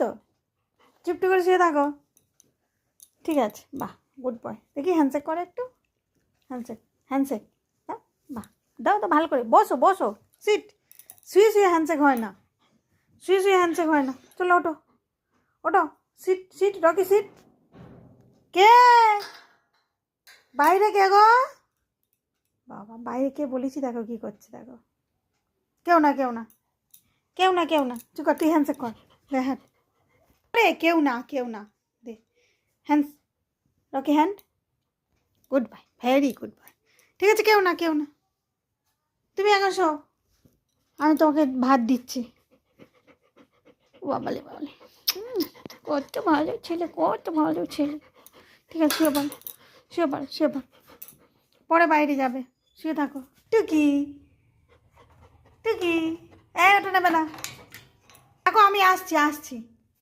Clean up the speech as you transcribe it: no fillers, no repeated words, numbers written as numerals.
তো, চুপটি করে শুয়ে থাকো। ঠিক আছে, বাহ, গুড বয়। দেখি হ্যান্ডশেক করে একটু, হ্যান্ডশেক, হ্যান্ডশেক দাও। বাহ, দাও তো ভালো করে। বসো বসো, সিট। শুয়ে শুয়ে হ্যান্ডশেক হয় না, শুয়ে শুয়ে হ্যান্ডশেক হয় না। চলো ওঠো, ওঠো, সিট সিট, রকি সিট। কে বাইরে? কে গো? বাবা, বাইরে কে বলেছি? দেখো কি করছে, দেখো। কেউ না, কেউ না, কেউ না, কেউ না। চুপ কর, তুই হ্যান্ডশেক কর। দে হ্যান্ড। আরে কেউ না, কেউ না। দে hand, Rocky hand. Good bye, very good bye. ঠিক আছে, কেউ না, কেউ না। তুমি এখন শো, আমি তোমাকে ভাত দিচ্ছি। বাবালে বাবালে, কত ভালো ছেলে, কত ভালো ছেলে। ঠিক আছে, শুয়ে পড়, শুয়ে পড়, শুয়ে পড়। পরে বাইরে যাবে, শুয়ে থাকো। টুকি, টুকি, ওটা নেবে না। দেখো আমি আসছি, আসছি।